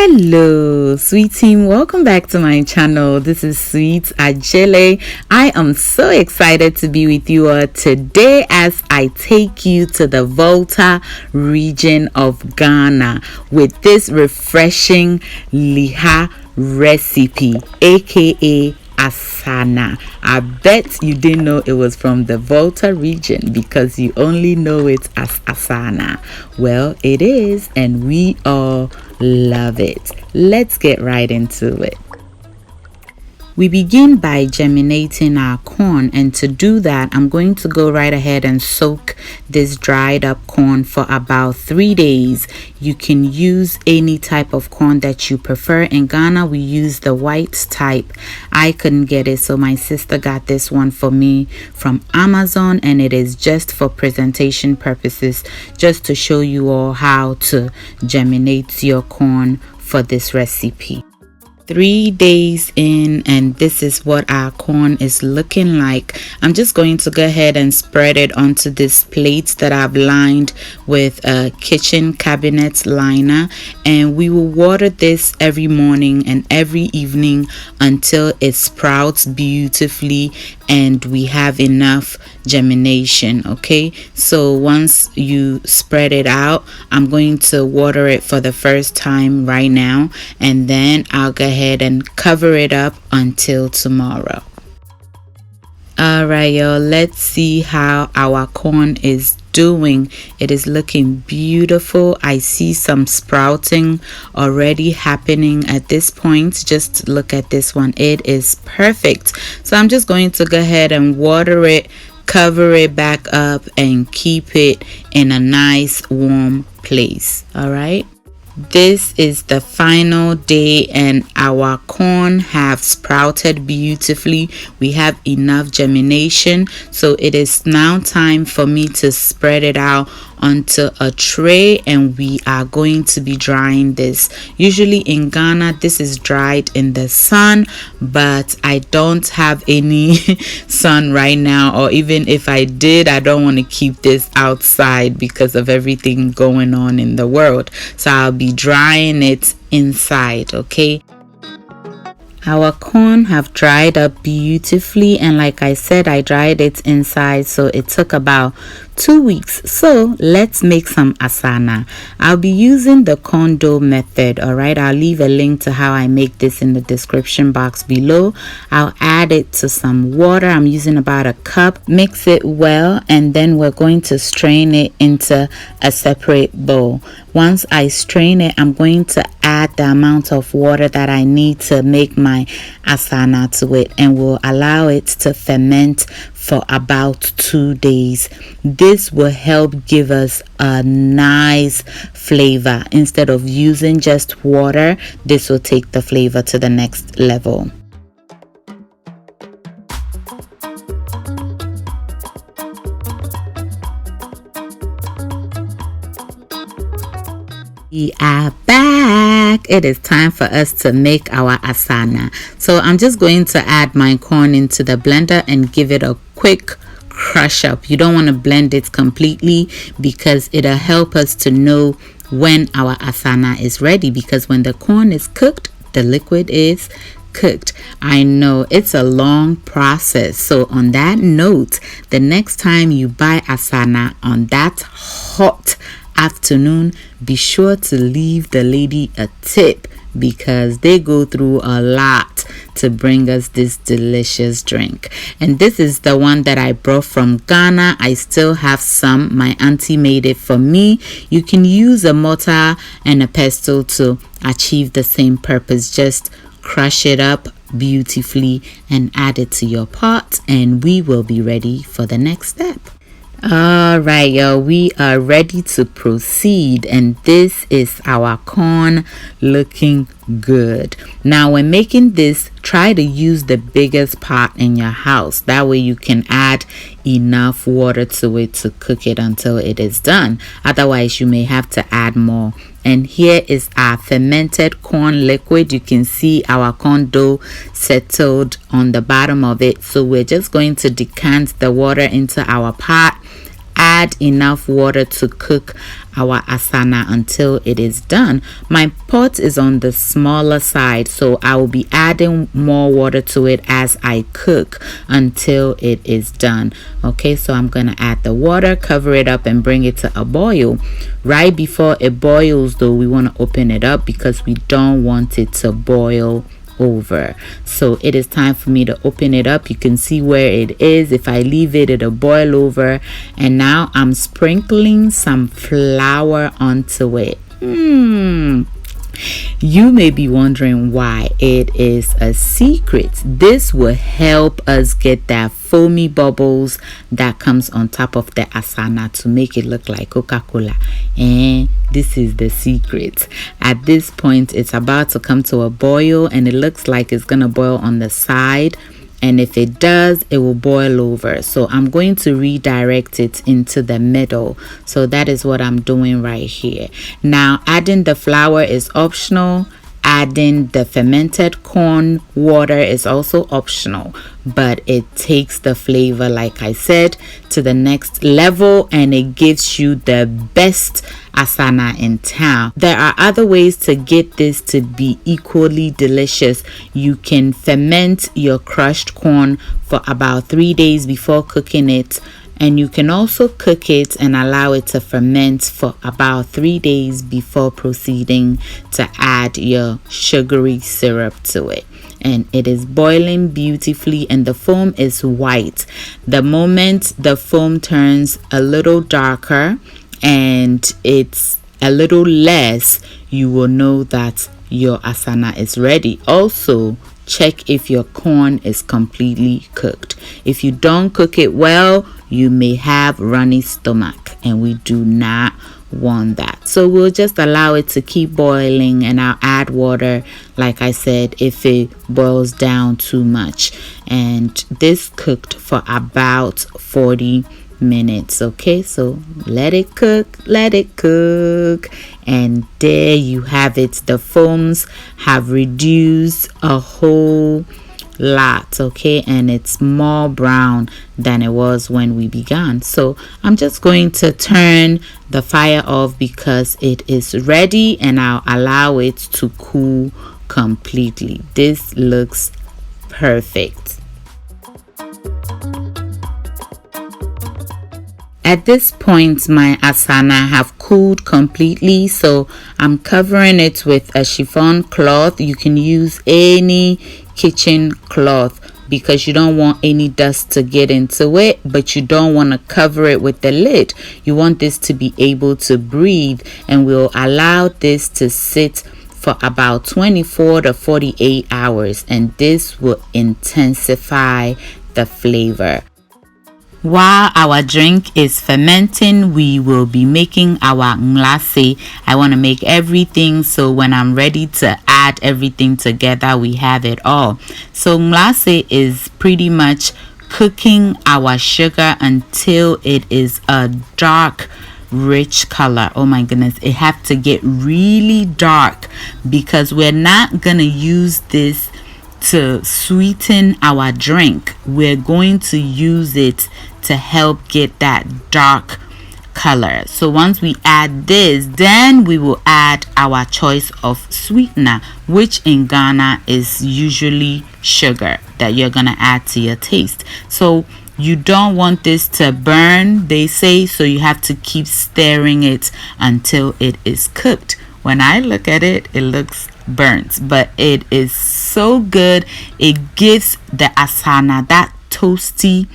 Hello sweet team, welcome back to my channel. This is Sweet Ajele. I am so excited to be with you all today as I take you to the Volta region of Ghana with this refreshing LIHA recipe, aka Asana. I bet you didn't know it was from the Volta region because you only know it as Asana. Well, it is, and we all love it. Let's get right into it. We begin by germinating our corn, and to do that I'm going to go right ahead and soak this dried up corn for about 3 days. You can use any type of corn that you prefer. In Ghana we use the white type. I couldn't get it, so my sister got this one for me from Amazon, and it is just for presentation purposes, just to show you all how to germinate your corn for this recipe. 3 days in, and this is what our corn is looking like. I'm just going to go ahead and spread it onto this plate that I've lined with a kitchen cabinet liner, and we will water this every morning and every evening until it sprouts beautifully and we have enough germination. Okay, so once you spread it out, I'm going to water it for the first time right now, and then I'll go ahead and cover it up until tomorrow. All right, y'all, let's see how our corn is doing. It is looking beautiful. I see some sprouting already happening at this point. Just look at this one. It is perfect. So I'm just going to go ahead and water it, cover it back up, and keep it in a nice warm place. All right, this is the final day and our corn have sprouted beautifully. We have enough germination, so it is now time for me to spread it out onto a tray, and we are going to be drying this. Usually in Ghana this is dried in the sun, but I don't have any sun right now, or even if I did, I don't want to keep this outside because of everything going on in the world, so I'll be drying it inside. Okay, our corn have dried up beautifully, and like I said, I dried it inside, so it took about 2 weeks. So let's make some asana. I'll be using the corn dough method. All right, I'll leave a link to how I make this in the description box below. I'll add it to some water. I'm using about a cup. Mix it well, and then we're going to strain it into a separate bowl. Once I strain it, I'm going to add the amount of water that I need to make my asana to it, and will allow it to ferment for about 2 days. This will help give us a nice flavor. Instead of using just water, this will take the flavor to the next level. We are back. It is time for us to make our asana. So I'm just going to add my corn into the blender and give it a quick crush up. You don't want to blend it completely because it'll help us to know when our asana is ready, because when the corn is cooked, the liquid is cooked. I know it's a long process. So on that note, the next time you buy asana on that hot afternoon, be sure to leave the lady a tip, because they go through a lot to bring us this delicious drink. And this is the one that I brought from Ghana. I still have some. My auntie made it for me. You can use a mortar and a pestle to achieve the same purpose. Just crush it up beautifully and add it to your pot, and we will be ready for the next step. All right, y'all, we are ready to proceed, and this is our corn looking good. Now when making this, try to use the biggest pot in your house. That way you can add enough water to it to cook it until it is done. Otherwise you may have to add more. And here is our fermented corn liquid. You can see our corn dough settled on the bottom of it, so we're just going to decant the water into our pot, add add enough water to cook our asana until it is done. My pot is on the smaller side, so I will be adding more water to it as I cook until it is done. Okay, so I'm gonna add the water, cover it up, and bring it to a boil. Right before it boils though, we want to open it up because we don't want it to boil over. So it is time for me to open it up. You can see where it is. If I leave it, it'll boil over. And now I'm sprinkling some flour onto it. You may be wondering why. It is a secret. This will help us get that foamy bubbles that comes on top of the asana to make it look like Coca-Cola. And this is the secret. At this point, it's about to come to a boil, and it looks like it's gonna boil on the side. And if it does, it will boil over. So I'm going to redirect it into the middle. So that is what I'm doing right here. Now, adding the flour is optional. Adding the fermented corn water is also optional, but it takes the flavor, like I said, to the next level, and it gives you the best asana in town. There are other ways to get this to be equally delicious. You can ferment your crushed corn for about 3 days before cooking it. And you can also cook it and allow it to ferment for about 3 days before proceeding to add your sugary syrup to it. And it is boiling beautifully, and the foam is white. The moment the foam turns a little darker and it's a little less, you will know that your asana is ready. Also, check if your corn is completely cooked. If you don't cook it well, you may have runny stomach, and we do not want that. So we'll just allow it to keep boiling, and I'll add water, like I said, if it boils down too much. And this cooked for about 40 minutes. Okay, so let it cook, and there you have it. The foams have reduced a whole lot, okay, and it's more brown than it was when we began. So I'm just going to turn the fire off because it is ready, and I'll allow it to cool completely. This looks perfect. At this point, my asana have cooled completely, so I'm covering it with a chiffon cloth. You can use any kitchen cloth because you don't want any dust to get into it, but you don't want to cover it with the lid. You want this to be able to breathe, and we'll allow this to sit for about 24 to 48 hours, and this will intensify the flavor. While our drink is fermenting, we will be making our mlase. I want to make everything so when I'm ready to add everything together, we have it all. So mlase is pretty much cooking our sugar until it is a dark, rich color. Oh my goodness, it have to get really dark because we're not gonna use this to sweeten our drink. We're going to use it to help get that dark color. So once we add this, then we will add our choice of sweetener, which in Ghana is usually sugar that you're gonna add to your taste. So you don't want this to burn, they say, so you have to keep stirring it until it is cooked. When I look at it, it looks burnt, but it is so good. It gives the asana that toasty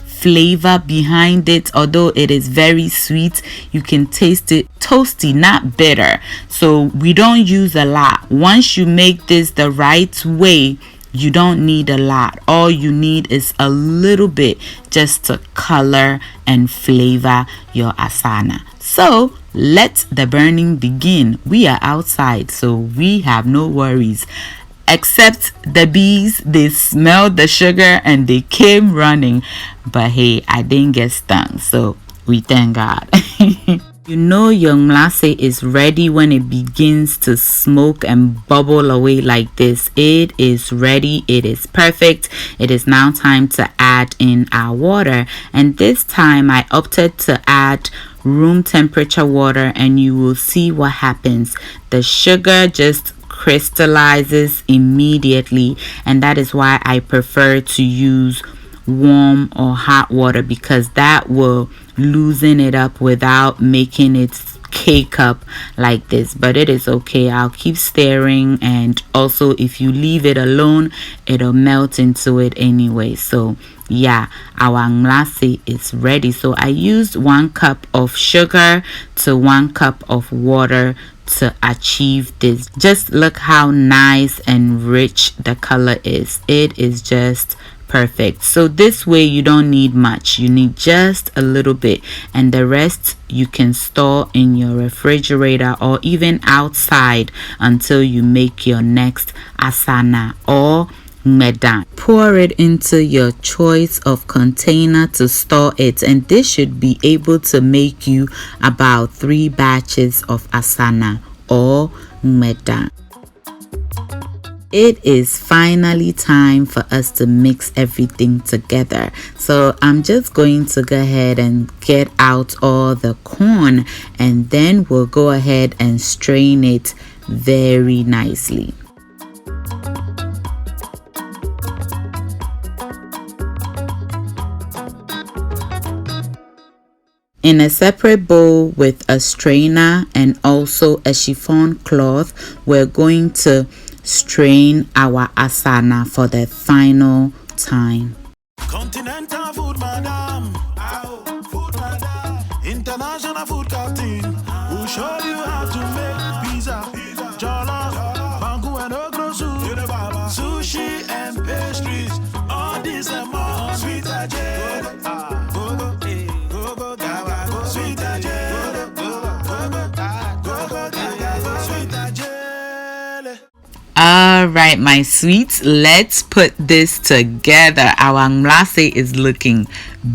flavor behind it. Although it is very sweet, you can taste it toasty, not bitter. So we don't use a lot. Once you make this the right way, you don't need a lot. All you need is a little bit just to color and flavor your asana. So let the burning begin. We are outside, so we have no worries. Except the bees, they smelled the sugar and they came running. But hey, I didn't get stung, so we thank God. You know your mlase is ready when it begins to smoke and bubble away like this. It is ready. It is perfect. It is now time to add in our water. And this time I opted to add room temperature water, and you will see what happens. The sugar just crystallizes immediately, and that is why I prefer to use warm or hot water, because that will loosen it up without making it cake up like this. But it is okay, I'll keep stirring, and also if you leave it alone, it'll melt into it anyway. So yeah, our mlase is ready. So I used 1 cup of sugar to 1 cup of water to achieve this. Just look how nice and rich the color is. It is just perfect. So this way you don't need much, you need just a little bit, and the rest you can store in your refrigerator or even outside until you make your next asana or medan. Pour it into your choice of container to store it, and this should be able to make you about 3 batches of asana or medan. It is finally time for us to mix everything together. So I'm just going to go ahead and get out all the corn, and then we'll go ahead and strain it very nicely. In a separate bowl with a strainer and also a chiffon cloth, we're going to strain our asana for the final time. Continental food, madam. Food, madam. International food captain. We'll show you how to make pizza, jollof, mango and okra soup, sushi and pastries. All this and more. Sweet agenda. All right, my sweets, let's put this together. Our mlase is looking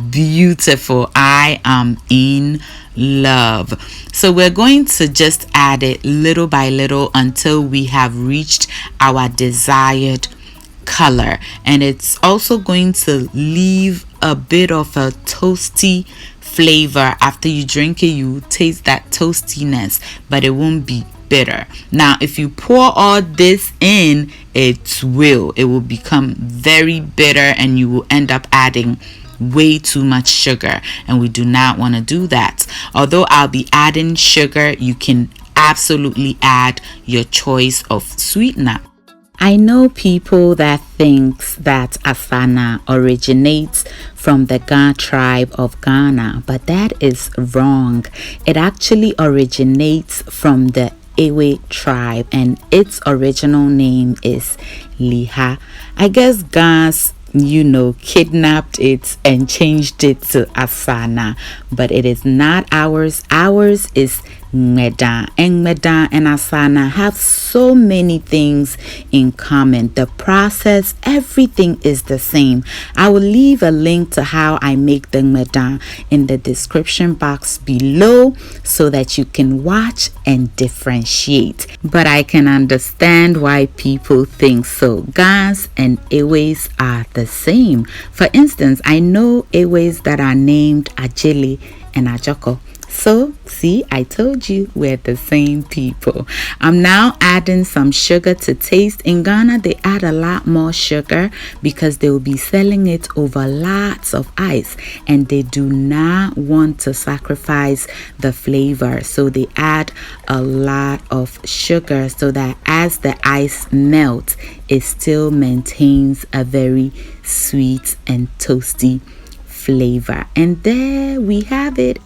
beautiful. I am in love. So we're going to just add it little by little until we have reached our desired color, and it's also going to leave a bit of a toasty flavor. After you drink it, you taste that toastiness, but it won't be bitter. Now if you pour all this in, it will become very bitter, and you will end up adding way too much sugar, and we do not want to do that. Although I'll be adding sugar, you can absolutely add your choice of sweetener. I know people that thinks that Asana originates from the Ewe Tribe of Ghana, but that is wrong. It actually originates from the Ewe Tribe, and its original name is LIHA. I guess Ghana's kidnapped it and changed it to Asana, but it is not ours. Ours is Medan, and Medan and Asana have so many things in common. The process, everything is the same. I will leave a link to how I make the Medan in the description box below so that you can watch and differentiate. But I can understand why people think so. Ghans and Ewes are the same. For instance, I know Ewes that are named Ajele and Ajoko. So, see, I told you we're the same people. I'm now adding some sugar to taste. In Ghana, they add a lot more sugar because they will be selling it over lots of ice, and they do not want to sacrifice the flavor. So they add a lot of sugar so that as the ice melts, it still maintains a very sweet and toasty flavor. And there we have it.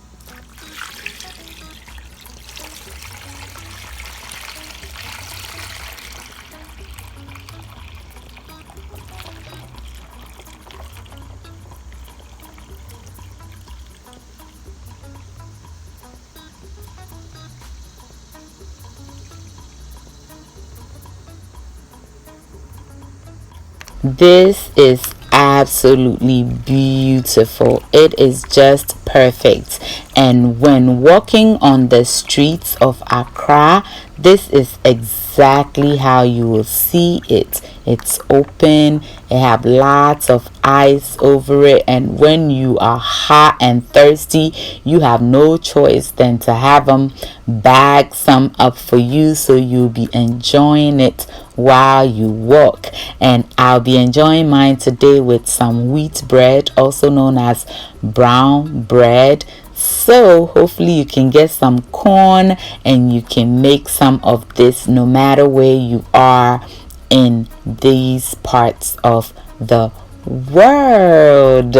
This is absolutely beautiful. It is just perfect. And when walking on the streets of Accra, this is exactly how you will see it. It's open, it have lots of ice over it, and when you are hot and thirsty, you have no choice than to have them bag some up for you, so you'll be enjoying it while you walk. And I'll be enjoying mine today with some wheat bread, also known as brown bread. So hopefully you can get some corn and you can make some of this no matter where you are in these parts of the world.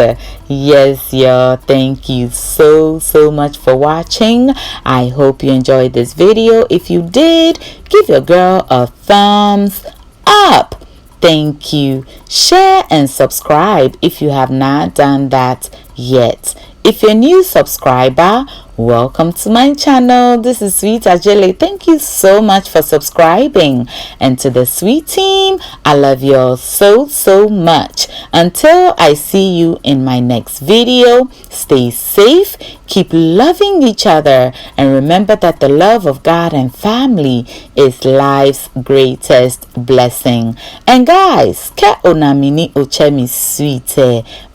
Yes, y'all, thank you so much for watching. I hope you enjoyed this video. If you did, give your girl a thumbs up. Thank you. Share and subscribe if you have not done that yet. If you're a new subscriber, welcome to my channel. This is Sweet Ajele. Thank you so much for subscribing. And to the sweet team, I love you all so much. Until I see you in my next video, stay safe, keep loving each other, and remember that the love of God and family is life's greatest blessing. And guys, ke onamini ochemi sweet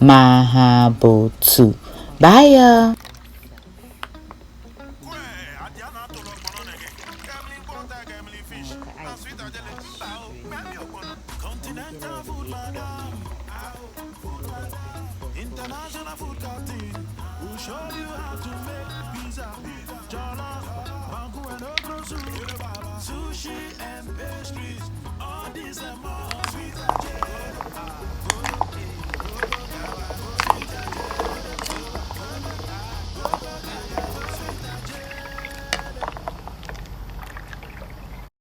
mahabotu. Bye. Continental food, madam. International food captain. We'll show you how to make pizza, jollof, banku and okro soup, sushi and pastries. All these and more.